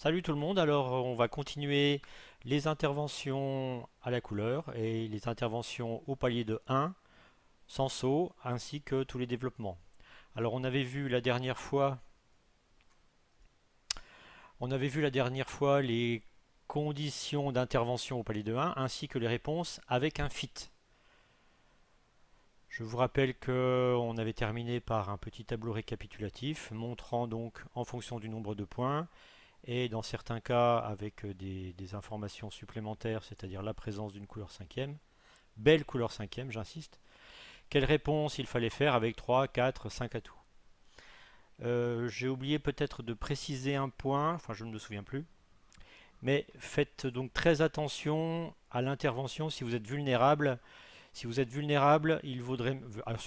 Salut tout le monde, alors on va continuer les interventions à la couleur et les interventions au palier de 1 sans saut ainsi que tous les développements. Alors on avait vu la dernière fois les conditions d'intervention au palier de 1 ainsi que les réponses avec un fit. Je vous rappelle que on avait terminé par un petit tableau récapitulatif montrant donc en fonction du nombre de points et dans certains cas avec des informations supplémentaires, c'est-à-dire la présence d'une couleur cinquième, belle couleur cinquième, j'insiste, quelle réponse il fallait faire avec 3, 4, 5 atouts. J'ai oublié peut-être de préciser un point, enfin je ne me souviens plus, mais faites donc très attention à l'intervention si vous êtes vulnérable. Si vous êtes vulnérable, il vaudrait, alors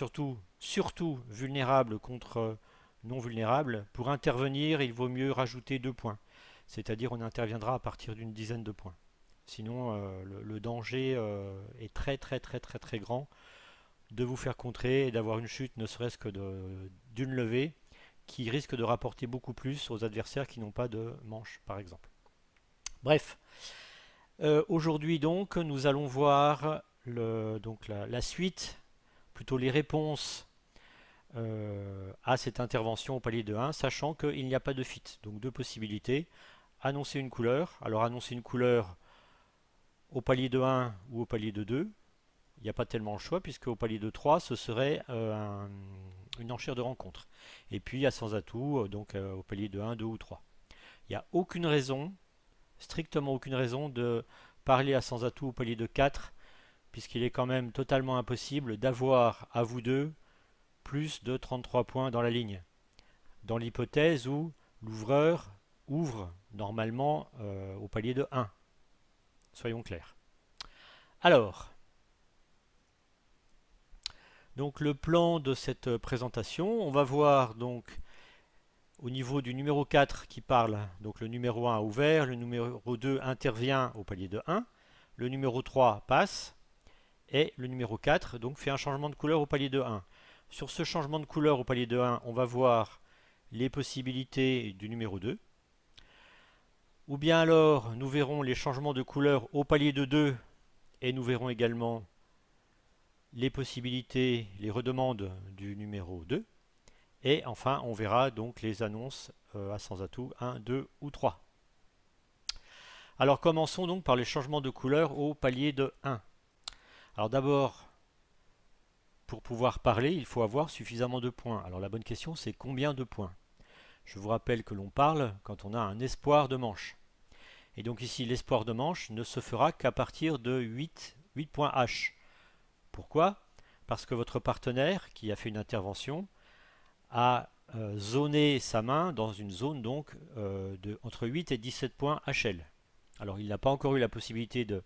surtout vulnérable contre non vulnérable, pour intervenir, il vaut mieux rajouter 2 points. C'est-à-dire on interviendra à partir d'une dizaine de points. Sinon, le danger est très très très très très grand de vous faire contrer et d'avoir une chute ne serait-ce que d'une levée qui risque de rapporter beaucoup plus aux adversaires qui n'ont pas de manche par exemple. Bref, aujourd'hui donc nous allons voir la suite, plutôt les réponses à cette intervention au palier de 1, sachant qu'il n'y a pas de fit. Donc deux possibilités. Annoncer une couleur. Alors annoncer une couleur au palier de 1 ou au palier de 2. Il n'y a pas tellement le choix, puisque au palier de 3, ce serait une enchère de rencontre. Et puis à sans atout, au palier de 1, 2 ou 3. Il n'y a aucune raison, strictement aucune raison, de parler à sans atout au palier de 4, puisqu'il est quand même totalement impossible d'avoir à vous deux plus de 33 points dans la ligne. Dans l'hypothèse où l'ouvreur ouvre normalement au palier de 1. Soyons clairs. Alors, donc le plan de cette présentation, on va voir donc au niveau du numéro 4 qui parle, donc le numéro 1 a ouvert, le numéro 2 intervient au palier de 1, le numéro 3 passe, et le numéro 4 donc fait un changement de couleur au palier de 1. Sur ce changement de couleur au palier de 1, on va voir les possibilités du numéro 2. Ou bien alors, nous verrons les changements de couleur au palier de 2 et nous verrons également les possibilités, les redemandes du numéro 2. Et enfin, on verra donc les annonces à sans atout 1, 2 ou 3. Alors commençons donc par les changements de couleur au palier de 1. Alors d'abord, pour pouvoir parler, il faut avoir suffisamment de points. Alors la bonne question, c'est combien de points? Je vous rappelle que l'on parle quand on a un espoir de manche. Et donc ici, l'espoir de manche ne se fera qu'à partir de 8 points H. Pourquoi? Parce que votre partenaire, qui a fait une intervention, a zoné sa main dans une zone donc entre 8 et 17 points HL. Alors il n'a pas encore eu la possibilité de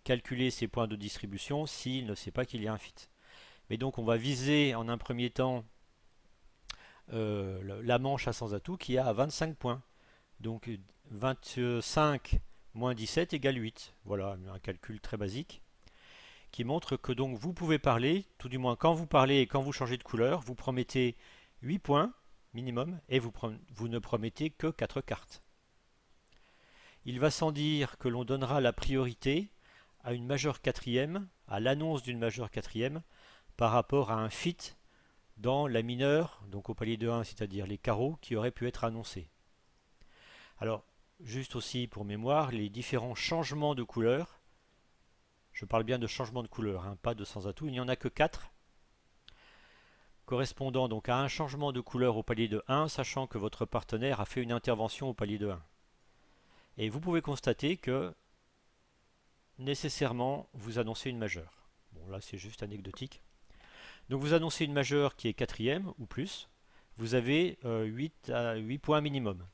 calculer ses points de distribution s'il ne sait pas qu'il y a un fit. Mais donc on va viser en un premier temps la manche à sans atout qui a 25 points. Donc 25 moins 17 égale 8. Voilà un calcul très basique qui montre que donc vous pouvez parler, tout du moins quand vous parlez et quand vous changez de couleur, vous promettez 8 points minimum et vous ne promettez que 4 cartes. Il va sans dire que l'on donnera la priorité à une majeure quatrième, à l'annonce d'une majeure quatrième, par rapport à un fit dans la mineure, donc au palier de 1, c'est-à-dire les carreaux qui auraient pu être annoncés. Alors, juste aussi pour mémoire, les différents changements de couleur, je parle bien de changement de couleur, hein, pas de sans atout, il n'y en a que 4, correspondant donc à un changement de couleur au palier de 1, sachant que votre partenaire a fait une intervention au palier de 1. Et vous pouvez constater que nécessairement vous annoncez une majeure. Bon là c'est juste anecdotique. Donc vous annoncez une majeure qui est quatrième ou plus, vous avez 8 points minimum.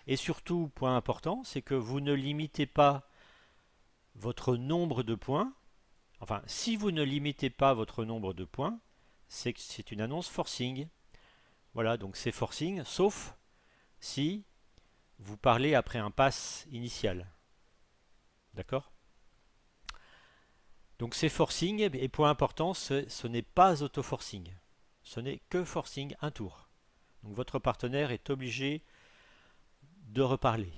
Et surtout, point important, c'est que vous ne limitez pas votre nombre de points. Enfin, si vous ne limitez pas votre nombre de points, c'est que c'est une annonce forcing. Voilà, donc c'est forcing, sauf si vous parlez après un pass initial. D'accord? Donc c'est forcing, et point important, ce n'est pas auto-forcing. Ce n'est que forcing un tour. Donc votre partenaire est obligé de reparler,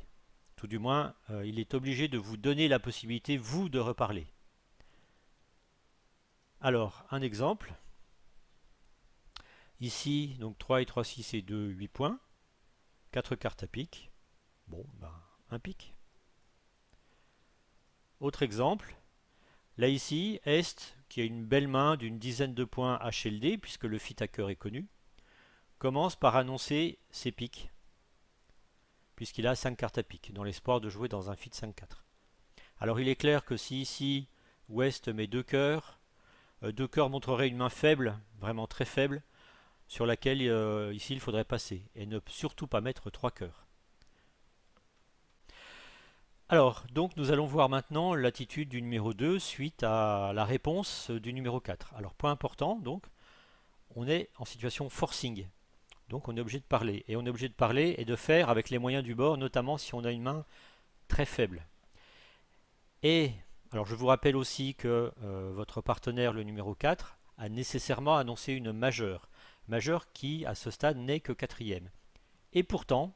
Tout du moins, il est obligé de vous donner la possibilité, vous, de reparler. Alors, un exemple. Ici, donc 3 et 3, 6 et 2, 8 points. 4 cartes à pique. Bon, ben, un pique. Autre exemple. Là ici, Est, qui a une belle main d'une dizaine de points HLD, puisque le fit à cœur est connu, commence par annoncer ses piques, puisqu'il a 5 cartes à pique, dans l'espoir de jouer dans un fit 5-4. Alors il est clair que si ici, Ouest met deux cœurs montrerait une main faible, vraiment très faible, sur laquelle ici il faudrait passer, et ne surtout pas mettre 3 cœurs. Alors, donc nous allons voir maintenant l'attitude du numéro 2 suite à la réponse du numéro 4. Alors, point important, donc, on est en situation forcing. Donc on est obligé de parler. Et on est obligé de parler et de faire avec les moyens du bord, notamment si on a une main très faible. Et, alors je vous rappelle aussi que votre partenaire, le numéro 4, a nécessairement annoncé une majeure. Majeure qui, à ce stade, n'est que quatrième. Et pourtant,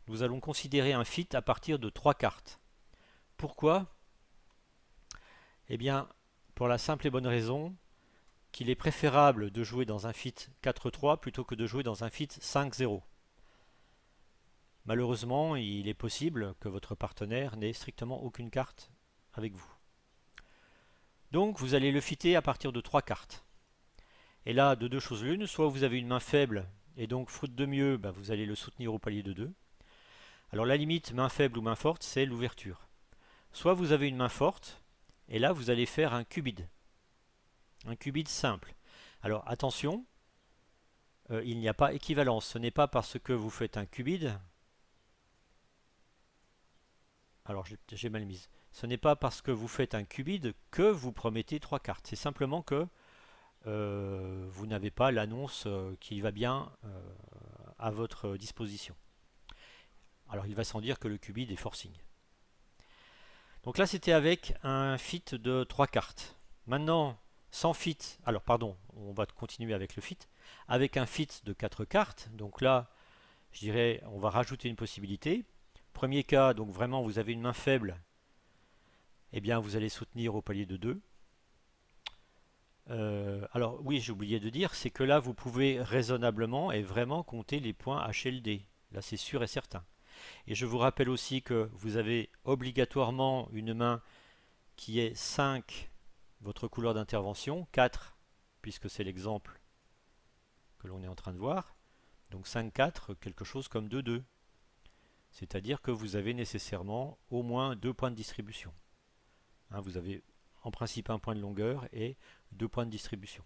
nous allons considérer un fit à partir de 3 cartes. Pourquoi? Eh bien, pour la simple et bonne raison qu'il est préférable de jouer dans un fit 4-3 plutôt que de jouer dans un fit 5-0. Malheureusement, il est possible que votre partenaire n'ait strictement aucune carte avec vous. Donc, vous allez le fitter à partir de 3 cartes. Et là, de deux choses l'une, soit vous avez une main faible, et donc, faute de mieux, vous allez le soutenir au palier de 2. Alors, la limite, main faible ou main forte, c'est l'ouverture. Soit vous avez une main forte, et là, vous allez faire un cubide. Un cubide simple. Alors, attention, il n'y a pas équivalence. Ce n'est pas parce que vous faites un cubide. Alors, j'ai mal mise. Ce n'est pas parce que vous faites un cubide que vous promettez 3 cartes. C'est simplement que vous n'avez pas l'annonce qui va bien à votre disposition. Alors, il va sans dire que le cubide est forcing. Donc là, c'était avec un fit de 3 cartes. Maintenant, sans fit, alors pardon, on va continuer avec le fit, avec un fit de 4 cartes. Donc là, je dirais, on va rajouter une possibilité. Premier cas, donc vraiment, vous avez une main faible, eh bien, vous allez soutenir au palier de 2. Alors oui, j'ai oublié de dire, c'est que là, vous pouvez raisonnablement et vraiment compter les points HLD. Là, c'est sûr et certain. Et je vous rappelle aussi que vous avez obligatoirement une main qui est 5, votre couleur d'intervention, 4, puisque c'est l'exemple que l'on est en train de voir. Donc 5-4, quelque chose comme 2-2. C'est-à-dire que vous avez nécessairement au moins 2 points de distribution. Hein, vous avez en principe un point de longueur et 2 points de distribution.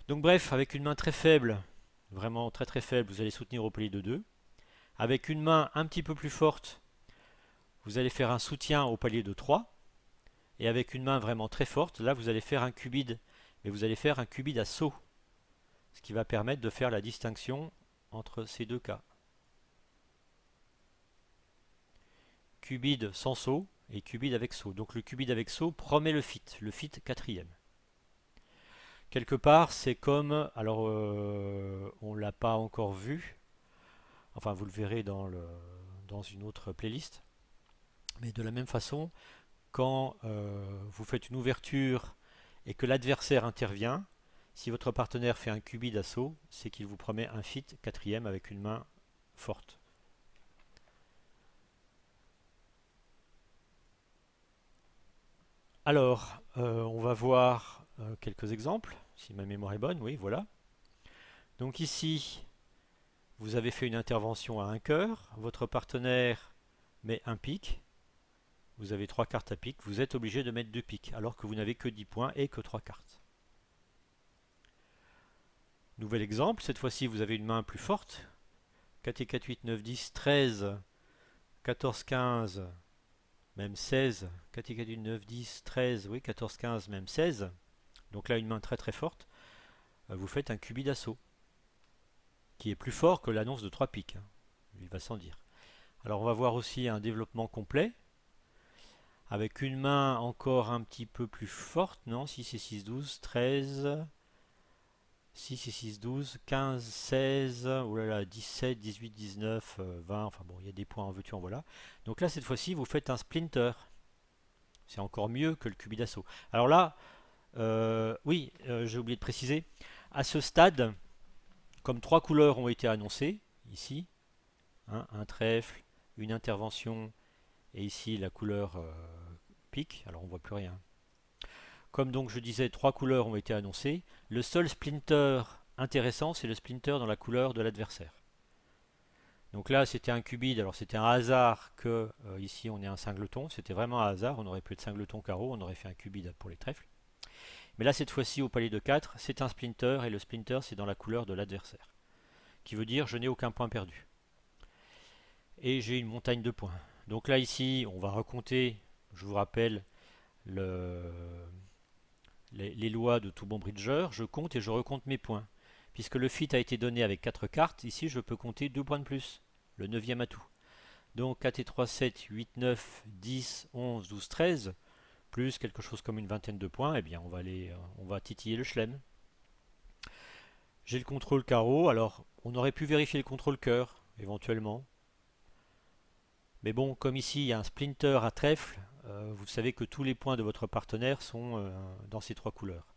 Donc bref, avec une main très faible, vraiment très très faible, vous allez soutenir au palier de 2. Avec une main un petit peu plus forte, vous allez faire un soutien au palier de 3. Et avec une main vraiment très forte, là vous allez faire un cubide. Mais vous allez faire un cubide à saut. Ce qui va permettre de faire la distinction entre ces deux cas. Cubide sans saut et cubide avec saut. Donc le cubide avec saut promet le fit quatrième. Quelque part, c'est comme, alors on ne l'a pas encore vu, enfin vous le verrez dans une autre playlist, mais de la même façon, quand vous faites une ouverture et que l'adversaire intervient, si votre partenaire fait un cubide à saut, c'est qu'il vous promet un fit quatrième avec une main forte. Alors, on va voir quelques exemples, si ma mémoire est bonne, oui, voilà. Donc ici, vous avez fait une intervention à un cœur, votre partenaire met un pique, vous avez 3 cartes à pique, vous êtes obligé de mettre 2 piques, alors que vous n'avez que 10 points et que 3 cartes. Nouvel exemple, cette fois-ci vous avez une main plus forte, 4 et 4, 8, 9, 10, 13, 14, 15, même 16, 4 et 4, 8, 9, 10, 13, oui, 14, 15, même 16. Donc là, une main très très forte. Vous faites un cubide d'assaut, qui est plus fort que l'annonce de 3 piques. Il va sans dire. Alors on va voir aussi un développement complet, avec une main encore un petit peu plus forte, non, 6 et 6, 12, 13, 6, 6, 6, 12, 15, 16, oh là là, 17, 18, 19, 20, enfin bon, il y a des points en veux-tu en voilà. Donc là, cette fois-ci, vous faites un splinter. C'est encore mieux que le cubi d'assaut. Alors là, oui, j'ai oublié de préciser, à ce stade, comme trois couleurs ont été annoncées, ici, hein, un trèfle, une intervention, et ici la couleur pique, alors on voit plus rien. Comme donc je disais, trois couleurs ont été annoncées, le seul splinter intéressant, c'est le splinter dans la couleur de l'adversaire. Donc là, c'était un cubide, alors c'était un hasard que ici on ait un singleton, c'était vraiment un hasard, on aurait pu être singleton carreau, on aurait fait un cubide pour les trèfles. Mais là, cette fois-ci, au palier de 4, c'est un splinter, et le splinter, c'est dans la couleur de l'adversaire. Qui veut dire, je n'ai aucun point perdu. Et j'ai une montagne de points. Donc là, ici, on va recompter, je vous rappelle, le, les lois de tout bon bridger. Je compte et je recompte mes points. Puisque le fit a été donné avec 4 cartes, ici, je peux compter 2 points de plus. Le 9e atout. Donc 4 et 3, 7, 8, 9, 10, 11, 12, 13, plus quelque chose comme une vingtaine de points, eh bien on va titiller le chelem. J'ai le contrôle carreau, alors on aurait pu vérifier le contrôle cœur, éventuellement. Mais bon, comme ici il y a un splinter à trèfle, vous savez que tous les points de votre partenaire sont dans ces trois couleurs.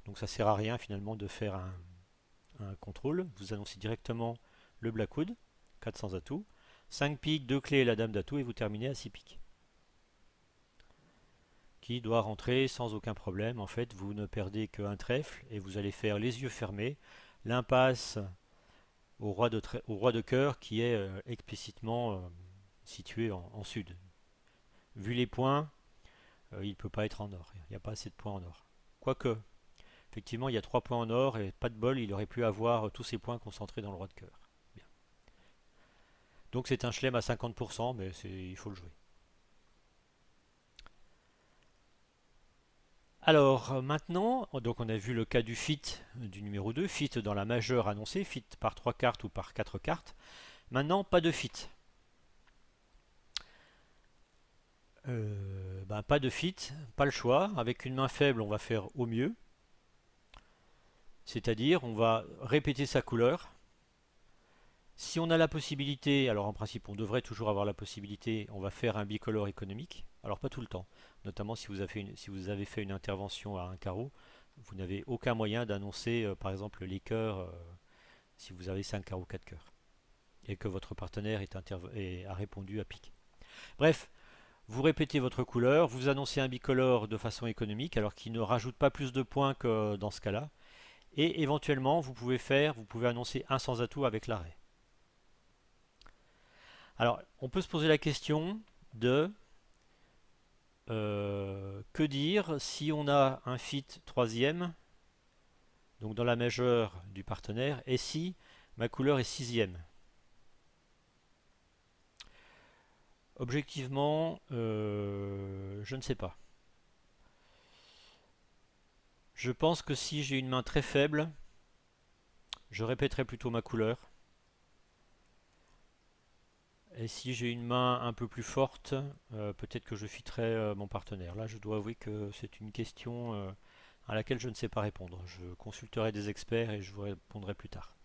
Donc ça sert à rien finalement de faire un contrôle. Vous annoncez directement le Blackwood, 400 atouts, 5 piques, 2 clés et la dame d'atout, et vous terminez à 6 piques. Qui doit rentrer sans aucun problème. En fait, vous ne perdez qu'un trèfle et vous allez faire les yeux fermés l'impasse au roi de cœur qui est explicitement situé en sud. Vu les points, il ne peut pas être en or. Il n'y a pas assez de points en or. Quoique, effectivement, il y a 3 points en or et pas de bol, il aurait pu avoir tous ces points concentrés dans le roi de cœur. Bien. Donc c'est un chelem à 50%, mais il faut le jouer. Alors maintenant, donc on a vu le cas du fit du numéro 2, fit dans la majeure annoncée, fit par 3 cartes ou par 4 cartes. Maintenant, pas de fit. Pas de fit, pas le choix. Avec une main faible, on va faire au mieux. C'est-à-dire, on va répéter sa couleur. Si on a la possibilité, alors en principe, on devrait toujours avoir la possibilité, on va faire un bicolore économique. Alors pas tout le temps, notamment si vous avez fait une intervention à un carreau, vous n'avez aucun moyen d'annoncer, par exemple, les cœurs si vous avez 5 carreaux, 4 cœurs, et que votre partenaire a répondu à pique. Bref, vous répétez votre couleur, vous annoncez un bicolore de façon économique, alors qu'il ne rajoute pas plus de points que dans ce cas-là. Et éventuellement, vous pouvez annoncer un sans atout avec l'arrêt. Alors, on peut se poser la question de que dire si on a un fit troisième, donc dans la majeure du partenaire, et si ma couleur est sixième. Objectivement, je ne sais pas. Je pense que si j'ai une main très faible, je répéterai plutôt ma couleur. Et si j'ai une main un peu plus forte, peut-être que je fitterai mon partenaire. Là, je dois avouer que c'est une question à laquelle je ne sais pas répondre. Je consulterai des experts et je vous répondrai plus tard.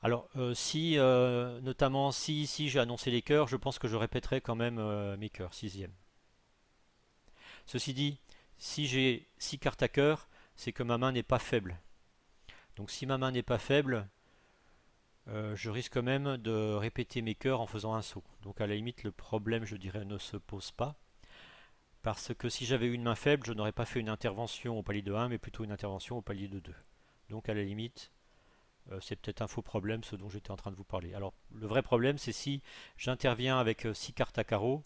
Alors, si, notamment si ici j'ai annoncé les cœurs, je pense que je répéterai quand même mes cœurs, sixième. Ceci dit, si j'ai 6 cartes à cœur, c'est que ma main n'est pas faible. Donc si ma main n'est pas faible, je risque même de répéter mes cœurs en faisant un saut. Donc à la limite, le problème, je dirais, ne se pose pas. Parce que si j'avais eu une main faible, je n'aurais pas fait une intervention au palier de 1, mais plutôt une intervention au palier de 2. Donc à la limite, c'est peut-être un faux problème, ce dont j'étais en train de vous parler. Alors le vrai problème, c'est si j'interviens avec 6 cartes à carreau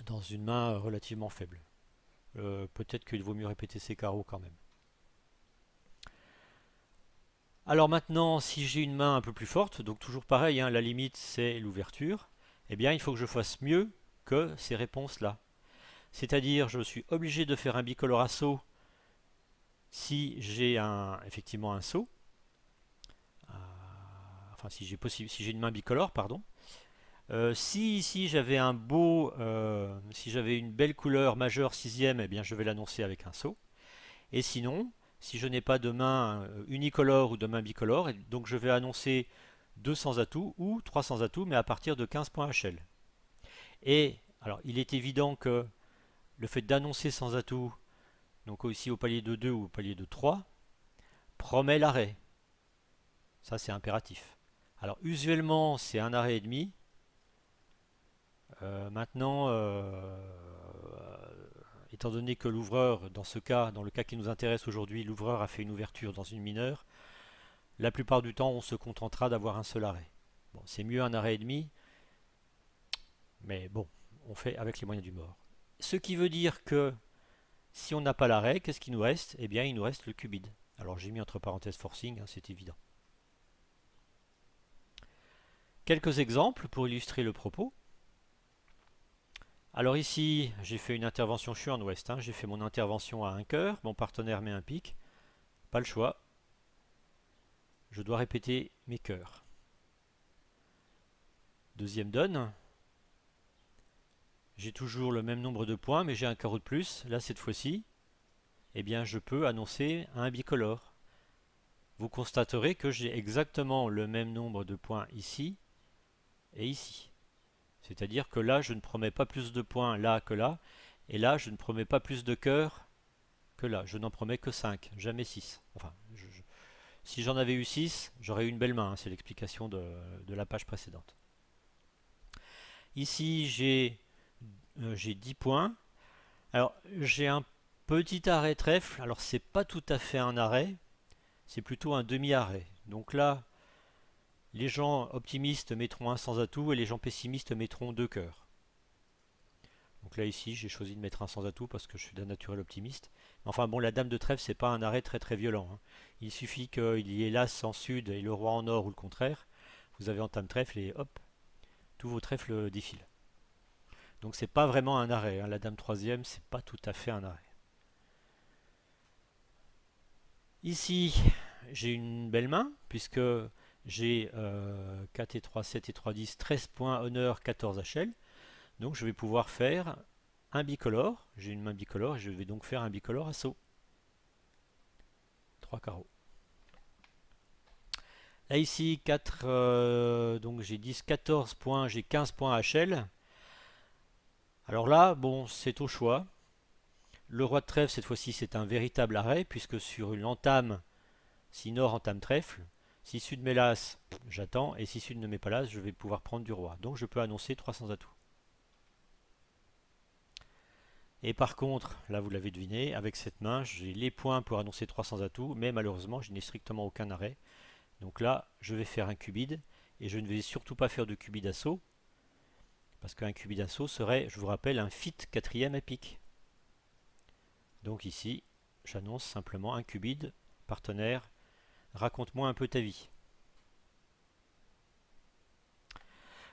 dans une main relativement faible. Peut-être qu'il vaut mieux répéter ces carreaux quand même. Alors maintenant, si j'ai une main un peu plus forte, donc toujours pareil, hein, la limite c'est l'ouverture, eh bien il faut que je fasse mieux que ces réponses-là. C'est-à-dire, je suis obligé de faire un bicolore à saut si j'ai effectivement un saut, enfin si j'ai une main bicolore, pardon. Si ici j'avais si j'avais une belle couleur majeure sixième, eh bien je vais l'annoncer avec un saut. Et sinon, si je n'ai pas de main unicolore ou de main bicolore, donc je vais annoncer 2 sans atout ou 3 sans atout, mais à partir de 15 points HL. Et alors, il est évident que le fait d'annoncer sans atout, donc ici au palier de 2 ou au palier de 3, promet l'arrêt. Ça, c'est impératif. Alors, usuellement, c'est un arrêt et demi. Maintenant, étant donné que l'ouvreur, dans ce cas, dans le cas qui nous intéresse aujourd'hui, l'ouvreur a fait une ouverture dans une mineure, la plupart du temps, on se contentera d'avoir un seul arrêt. Bon, c'est mieux un arrêt et demi, mais bon, on fait avec les moyens du bord. Ce qui veut dire que si on n'a pas l'arrêt, qu'est-ce qu'il nous reste? Eh bien, il nous reste le cubide. Alors j'ai mis entre parenthèses forcing, hein, c'est évident. Quelques exemples pour illustrer le propos. Alors ici, j'ai fait une intervention, je suis en ouest, hein, j'ai fait mon intervention à un cœur, mon partenaire met un pic, pas le choix, je dois répéter mes cœurs. Deuxième donne, j'ai toujours le même nombre de points, mais j'ai un carreau de plus. Là, cette fois-ci, eh bien, je peux annoncer un bicolore. Vous constaterez que j'ai exactement le même nombre de points ici et ici. C'est-à-dire que là, je ne promets pas plus de points là que là, et là, je ne promets pas plus de cœurs que là. Je n'en promets que 5, jamais 6. Enfin, si j'en avais eu 6, j'aurais eu une belle main, hein, c'est l'explication de la page précédente. Ici, j'ai 10 points. Alors, j'ai un petit arrêt trèfle. Alors, c'est pas tout à fait un arrêt, c'est plutôt un demi-arrêt. Donc là, les gens optimistes mettront un sans atout et les gens pessimistes mettront 2 cœurs. Donc là, ici, j'ai choisi de mettre un sans atout parce que je suis d'un naturel optimiste. Enfin bon, la dame de trèfle, c'est pas un arrêt très très violent, hein. Il suffit qu'il y ait l'as en sud et le roi en nord ou le contraire. Vous avez entame trèfle et hop, tous vos trèfles défilent. Donc c'est pas vraiment un arrêt, hein. La dame troisième, c'est pas tout à fait un arrêt. Ici, j'ai une belle main, puisque j'ai 4 et 3, 7 et 3, 10, 13 points, honneur, 14 HL. Donc je vais pouvoir faire un bicolore. J'ai une main bicolore et je vais donc faire un bicolore assaut. 3 carreaux. Là ici, 4, donc j'ai 10, 14 points, j'ai 15 points HL. Alors là, bon, c'est au choix. Le roi de trèfle, cette fois-ci, c'est un véritable arrêt, puisque sur une entame, si nord entame trèfle, si sud met l'as, j'attends, et si sud ne met pas l'as, je vais pouvoir prendre du roi. Donc je peux annoncer 300 atouts. Et par contre, là vous l'avez deviné, avec cette main, j'ai les points pour annoncer 300 atouts, mais malheureusement, je n'ai strictement aucun arrêt. Donc là, je vais faire un cubide, et je ne vais surtout pas faire de cubide assaut, parce qu'un cubide assaut serait, je vous rappelle, un fit quatrième à pique. Donc ici, j'annonce simplement un cubide, partenaire, raconte-moi un peu ta vie.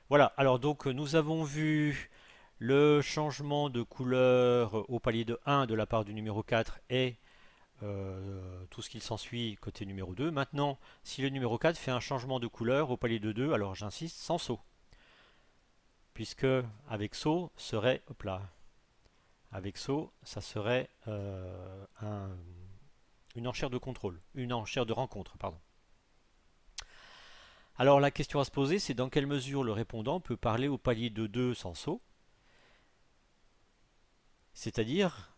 Voilà, alors donc nous avons vu le changement de couleur au palier de 1 de la part du numéro 4 et tout ce qu'il s'ensuit côté numéro 2. Maintenant, si le numéro 4 fait un changement de couleur au palier de 2, alors j'insiste, sans saut. Puisque avec saut serait, hop là, avec saut, ça serait une enchère de contrôle, une enchère de rencontre, pardon. Alors la question à se poser, c'est dans quelle mesure le répondant peut parler au palier de 2 sans saut, c'est-à-dire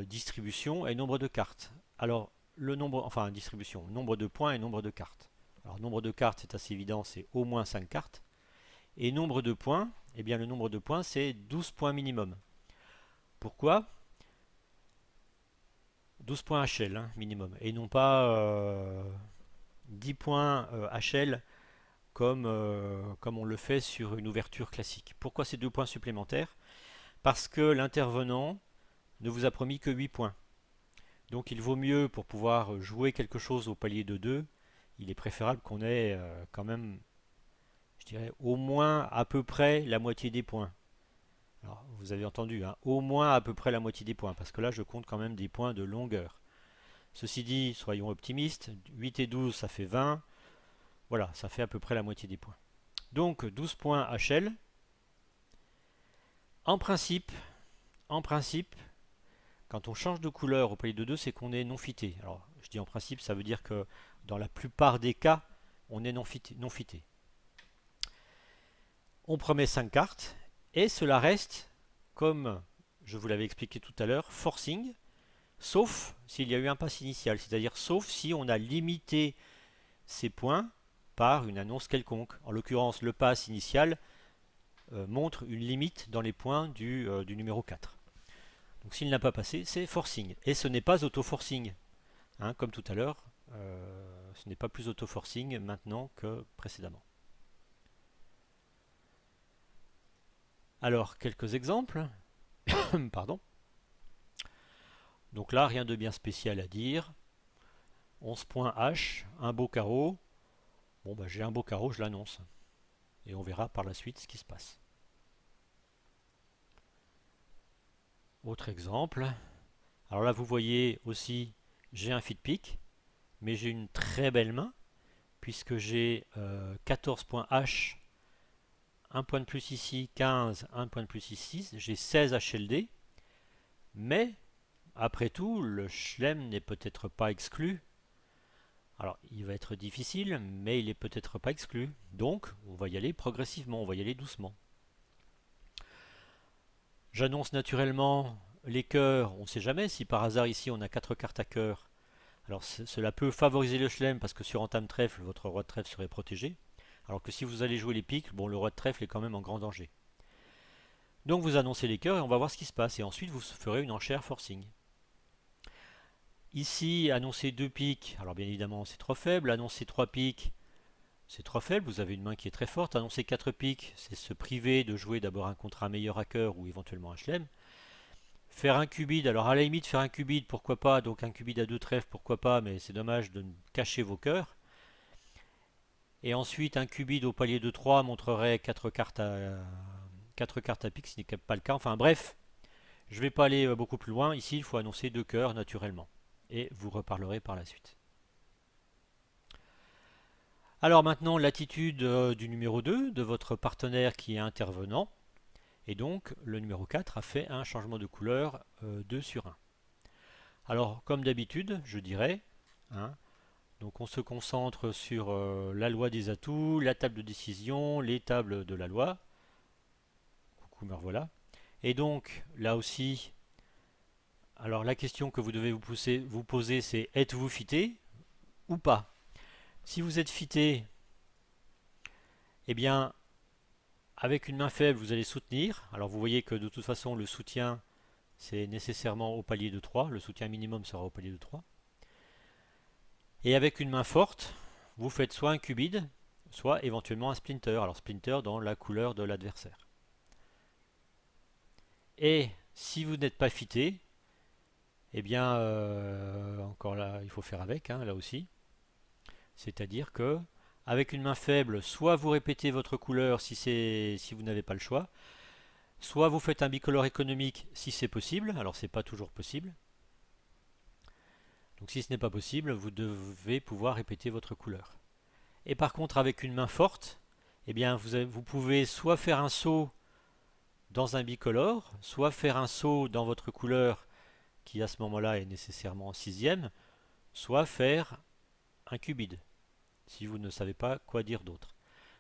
distribution et nombre de cartes. Alors le nombre, enfin distribution, nombre de points et nombre de cartes. Alors nombre de cartes, c'est assez évident, c'est au moins 5 cartes. Et nombre de points, eh bien le nombre de points, c'est 12 points minimum. Pourquoi 12 points HL, hein, minimum, et non pas 10 points HL comme on le fait sur une ouverture classique. Pourquoi ces 2 points supplémentaires? Parce que l'intervenant ne vous a promis que 8 points. Donc il vaut mieux, pour pouvoir jouer quelque chose au palier de 2, il est préférable qu'on ait quand même, je dirais, au moins à peu près la moitié des points. Alors vous avez entendu, hein, au moins à peu près la moitié des points, parce que là je compte quand même des points de longueur. Ceci dit, soyons optimistes, 8 et 12 ça fait 20, voilà, ça fait à peu près la moitié des points. Donc 12 points HL. En principe, Quand on change de couleur au palier de 2, c'est qu'on est non fité. Alors, je dis en principe, ça veut dire que dans la plupart des cas, on est non fité. Non fité. On promet 5 cartes et cela reste, comme je vous l'avais expliqué tout à l'heure, forcing, sauf s'il y a eu un pass initial, c'est-à-dire sauf si on a limité ces points par une annonce quelconque. En l'occurrence, le pass initial montre une limite dans les points du numéro 4. Donc s'il n'a pas passé, c'est forcing. Et ce n'est pas auto-forcing. Hein, comme tout à l'heure, ce n'est pas plus auto-forcing maintenant que précédemment. Alors, quelques exemples. Pardon. Donc là, rien de bien spécial à dire. 11 points H, un beau carreau. Bon, bah, j'ai un beau carreau, je l'annonce. Et on verra par la suite ce qui se passe. Autre exemple. Alors là, vous voyez aussi, j'ai un feed pick, mais j'ai une très belle main, puisque j'ai 14 points H, un point de plus ici, 15, un point de plus ici, j'ai 16 HLD, mais après tout, le chelem n'est peut-être pas exclu. Alors, il va être difficile, mais il est peut-être pas exclu. Donc, on va y aller progressivement, on va y aller doucement. J'annonce naturellement les cœurs, on ne sait jamais si par hasard ici on a 4 cartes à cœur. Alors cela peut favoriser le chelem parce que sur entame trèfle, votre roi de trèfle serait protégé. Alors que si vous allez jouer les piques, bon, le roi de trèfle est quand même en grand danger. Donc vous annoncez les cœurs et on va voir ce qui se passe. Et ensuite vous ferez une enchère forcing. Ici, annoncer 2 piques, alors bien évidemment c'est trop faible. Annoncer 3 piques, c'est trop faible. Vous avez une main qui est très forte. Annoncer 4 piques, c'est se priver de jouer d'abord un contre un meilleur à cœur ou éventuellement un chelem. Faire un cubide, alors à la limite faire un cubide, pourquoi pas. Donc un cubide à 2 trèfles, pourquoi pas. Mais c'est dommage de cacher vos cœurs. Et ensuite, un cubide au palier de 3 montrerait 4 cartes à pique, ce n'est pas le cas. Enfin bref, je ne vais pas aller beaucoup plus loin. Ici, il faut annoncer 2 cœurs naturellement. Et vous reparlerez par la suite. Alors maintenant, l'attitude du numéro 2, de votre partenaire qui est intervenant. Et donc, le numéro 4 a fait un changement de couleur 2 sur 1. Alors, comme d'habitude, je dirais, hein, donc on se concentre sur la loi des atouts, la table de décision, les tables de la loi. Coucou, me revoilà. Et donc, là aussi, alors la question que vous devez vous poser, c'est êtes-vous fité ou pas? Si vous êtes fité, eh bien, avec une main faible, vous allez soutenir. Alors vous voyez que de toute façon, le soutien, c'est nécessairement au palier de 3. Le soutien minimum sera au palier de 3. Et avec une main forte, vous faites soit un cubide, soit éventuellement un splinter. Alors splinter dans la couleur de l'adversaire. Et si vous n'êtes pas fité, eh bien, encore là, il faut faire avec, hein, là aussi. C'est-à-dire que, avec une main faible, soit vous répétez votre couleur si vous n'avez pas le choix, soit vous faites un bicolore économique si c'est possible. Alors, c'est pas toujours possible. Donc, si ce n'est pas possible, vous devez pouvoir répéter votre couleur. Et par contre, avec une main forte, eh bien, vous pouvez soit faire un saut dans un bicolore, soit faire un saut dans votre couleur qui à ce moment-là est nécessairement en sixième, soit faire un cubide, si vous ne savez pas quoi dire d'autre.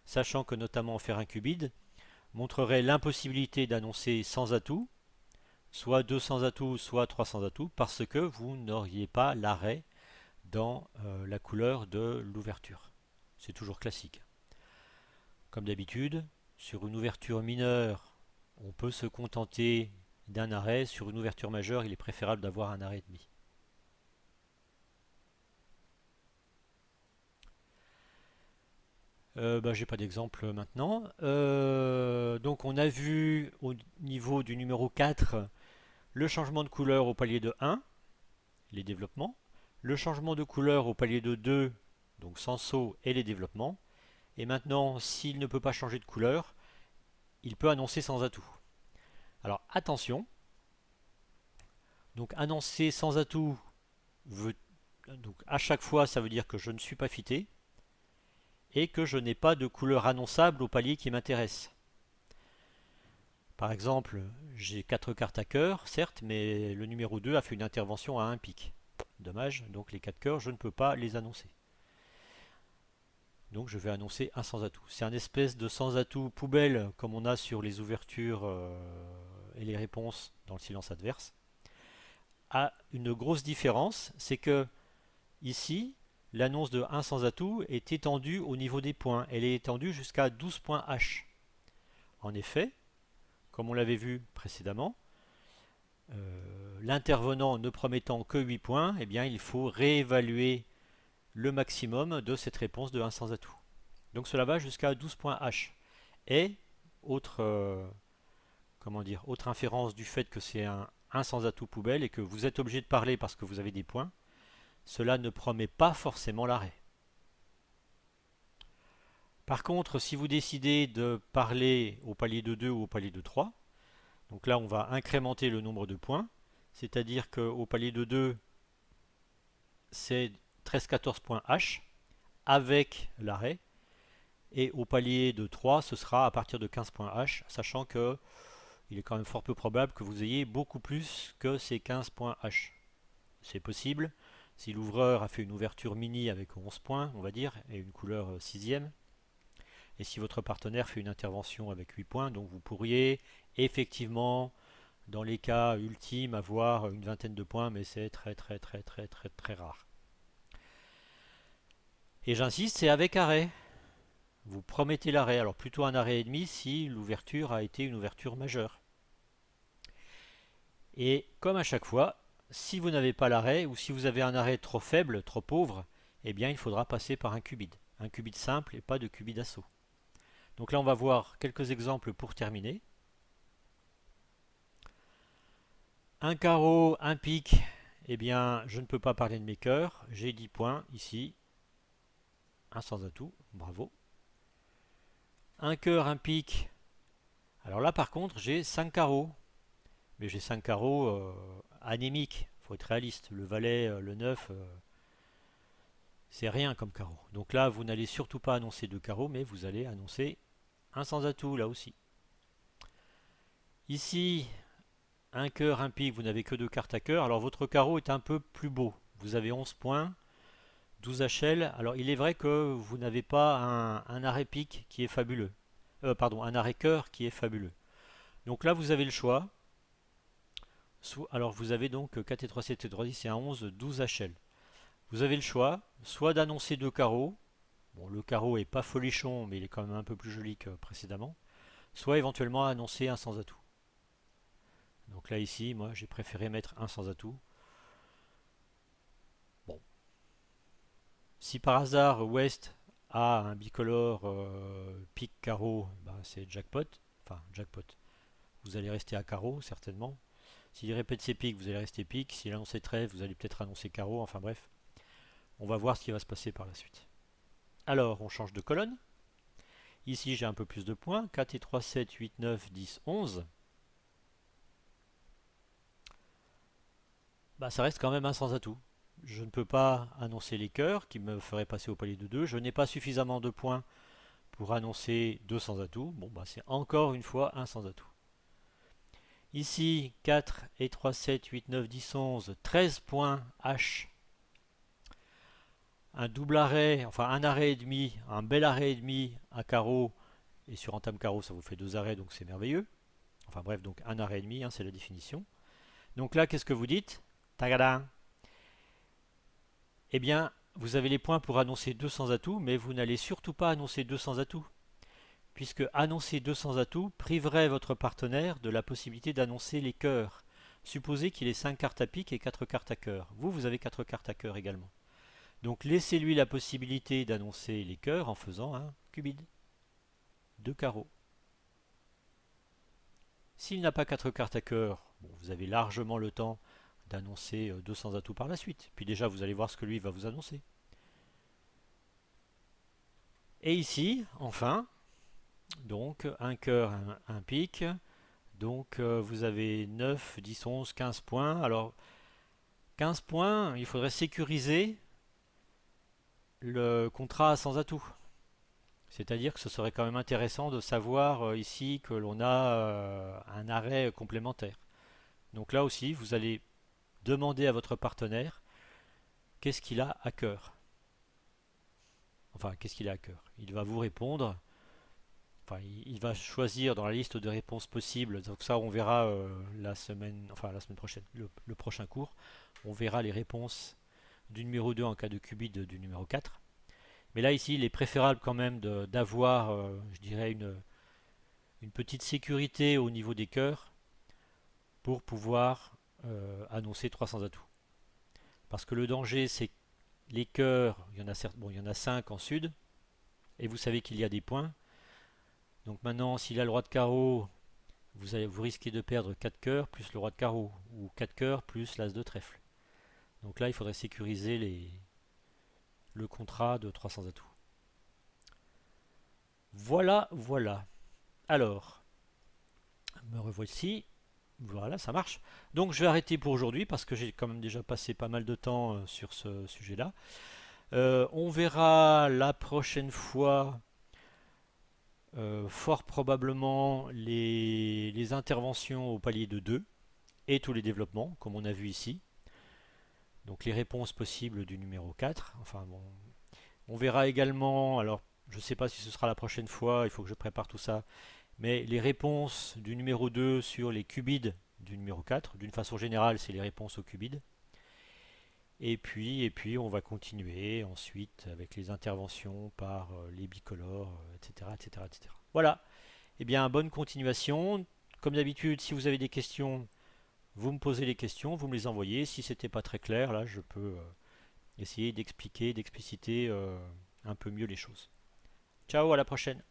Sachant que notamment faire un cubide montrerait l'impossibilité d'annoncer sans atout, soit 200 atouts, soit 300 atouts, parce que vous n'auriez pas l'arrêt dans la couleur de l'ouverture. C'est toujours classique. Comme d'habitude, sur une ouverture mineure, on peut se contenter d'un arrêt. Sur une ouverture majeure, il est préférable d'avoir un arrêt et demi. J'ai pas d'exemple maintenant. Donc on a vu au niveau du numéro 4 le changement de couleur au palier de 1, les développements, le changement de couleur au palier de 2, donc sans saut et les développements. Et maintenant, s'il ne peut pas changer de couleur, il peut annoncer sans atout. Alors attention, donc annoncer sans atout donc à chaque fois ça veut dire que je ne suis pas fité et que je n'ai pas de couleur annonçable au palier qui m'intéresse. Par exemple, j'ai 4 cartes à cœur, certes, mais le numéro 2 a fait une intervention à un pic. Dommage, donc les 4 cœurs, je ne peux pas les annoncer. Donc je vais annoncer un sans atout. C'est un espèce de sans atout poubelle comme on a sur les ouvertures et les réponses dans le silence adverse. A une grosse différence, c'est que ici, l'annonce de 1 sans atout est étendue au niveau des points. Elle est étendue jusqu'à 12 points H. En effet, comme on l'avait vu précédemment, l'intervenant ne promettant que 8 points, eh bien, il faut réévaluer le maximum de cette réponse de 1 sans atout. Donc cela va jusqu'à 12 points H. Et, autre, autre inférence du fait que c'est un sans atout poubelle et que vous êtes obligé de parler parce que vous avez des points, cela ne promet pas forcément l'arrêt. Par contre, si vous décidez de parler au palier de 2 ou au palier de 3, donc là on va incrémenter le nombre de points, c'est-à-dire qu'au palier de 2, c'est 13-14 points H avec l'arrêt, et au palier de 3, ce sera à partir de 15 points H, sachant que il est quand même fort peu probable que vous ayez beaucoup plus que ces 15 points H. C'est possible, si l'ouvreur a fait une ouverture mini avec 11 points, on va dire, et une couleur 6ème, et si votre partenaire fait une intervention avec 8 points, donc vous pourriez effectivement, dans les cas ultimes, avoir une vingtaine de points, mais c'est très rare. Et j'insiste, c'est avec arrêt. Vous promettez l'arrêt, alors plutôt un arrêt et demi si l'ouverture a été une ouverture majeure. Et comme à chaque fois, si vous n'avez pas l'arrêt ou si vous avez un arrêt trop faible, trop pauvre, eh bien il faudra passer par un cubide. Un cubide simple et pas de cubide assaut. Donc là on va voir quelques exemples pour terminer. Un carreau, un pic, eh bien je ne peux pas parler de mes cœurs. J'ai 10 points ici. Un sans atout, bravo. Un cœur, un pic. Alors là par contre j'ai 5 carreaux. Mais j'ai 5 carreaux anémiques, il faut être réaliste. Le valet, le 9, c'est rien comme carreau. Donc là, vous n'allez surtout pas annoncer 2 carreaux, mais vous allez annoncer un sans atout là aussi. Ici, un cœur, un pique, vous n'avez que 2 cartes à cœur. Alors votre carreau est un peu plus beau. Vous avez 11 points, 12 HL. Alors il est vrai que vous n'avez pas un arrêt pique qui est fabuleux. Pardon, un arrêt cœur qui est fabuleux. Donc là, vous avez le choix. Alors vous avez donc 4 et 3, 7 et 3, 10 et 1, 11, 12 HL. Vous avez le choix, soit d'annoncer 2 carreaux. Bon, le carreau est pas folichon, mais il est quand même un peu plus joli que précédemment. Soit éventuellement annoncer un sans atout. Donc là ici, moi j'ai préféré mettre un sans atout. Bon. Si par hasard West a un bicolore pique carreau, bah, c'est jackpot. Enfin jackpot. Vous allez rester à carreau certainement. S'il répète ses piques, vous allez rester pique. S'il annonce trèfle, vous allez peut-être annoncer carreau. Enfin bref. On va voir ce qui va se passer par la suite. Alors, on change de colonne. Ici, j'ai un peu plus de points. 4 et 3, 7, 8, 9, 10, 11. Bah, ça reste quand même un sans atout. Je ne peux pas annoncer les cœurs qui me feraient passer au palier de 2. Je n'ai pas suffisamment de points pour annoncer 2 sans atout. Bon, bah, c'est encore une fois un sans atout. Ici, 4 et 3, 7, 8, 9, 10, 11, 13 points H. Un double arrêt, enfin un arrêt et demi, un bel arrêt et demi à carreau, et sur entame carreau ça vous fait 2 arrêts, donc c'est merveilleux. Enfin bref, donc un arrêt et demi, hein, c'est la définition. Donc là, qu'est-ce que vous dites? Tagada. Eh bien, vous avez les points pour annoncer 2 sans atout, mais vous n'allez surtout pas annoncer 2 sans atout. Puisque annoncer 2 sans atout priverait votre partenaire de la possibilité d'annoncer les cœurs. Supposez qu'il ait 5 cartes à pique et 4 cartes à cœur. Vous avez 4 cartes à cœur également. Donc laissez-lui la possibilité d'annoncer les cœurs en faisant un cubide. 2 carreaux. S'il n'a pas 4 cartes à cœur, bon, vous avez largement le temps d'annoncer 2 sans atout par la suite. Puis déjà, vous allez voir ce que lui va vous annoncer. Et ici, enfin, donc un cœur, un pique. Donc vous avez 9, 10, 11, 15 points. Alors 15 points, il faudrait sécuriser le contrat sans atout. C'est-à-dire que ce serait quand même intéressant de savoir ici que l'on a un arrêt complémentaire. Donc là aussi, vous allez demander à votre partenaire qu'est-ce qu'il a à cœur. Enfin, qu'est-ce qu'il a à cœur. Il va vous répondre, enfin, il va choisir dans la liste de réponses possibles. Donc ça, on verra la semaine prochaine, le prochain cours. On verra les réponses du numéro 2 en cas de qubit du numéro 4. Mais là, ici, il est préférable quand même d'avoir, je dirais, une petite sécurité au niveau des cœurs pour pouvoir annoncer 300 atouts. Parce que le danger, c'est que les cœurs, il y en a bon, il y en a 5 en sud, et vous savez qu'il y a des points. Donc maintenant, s'il a le roi de carreau, vous risquez de perdre 4 cœurs plus le roi de carreau, ou 4 cœurs plus l'as de trèfle. Donc là, il faudrait sécuriser le contrat de 300 atouts. Voilà, voilà. Alors, me revoici. Voilà, ça marche. Donc je vais arrêter pour aujourd'hui parce que j'ai quand même déjà passé pas mal de temps sur ce sujet-là. On verra la prochaine fois fort probablement les interventions au palier de 2 et tous les développements, comme on a vu ici. Donc les réponses possibles du numéro 4. Enfin bon, on verra également, alors je ne sais pas si ce sera la prochaine fois, il faut que je prépare tout ça, mais les réponses du numéro 2 sur les cubides du numéro 4. D'une façon générale, c'est les réponses aux cubides. Et puis on va continuer ensuite avec les interventions par les bicolores, etc., etc., etc. Voilà. Eh bien, bonne continuation. Comme d'habitude, si vous avez des questions, vous me posez les questions, vous me les envoyez. Si c'était pas très clair, là, je peux essayer d'expliquer, d'expliciter un peu mieux les choses. Ciao, à la prochaine.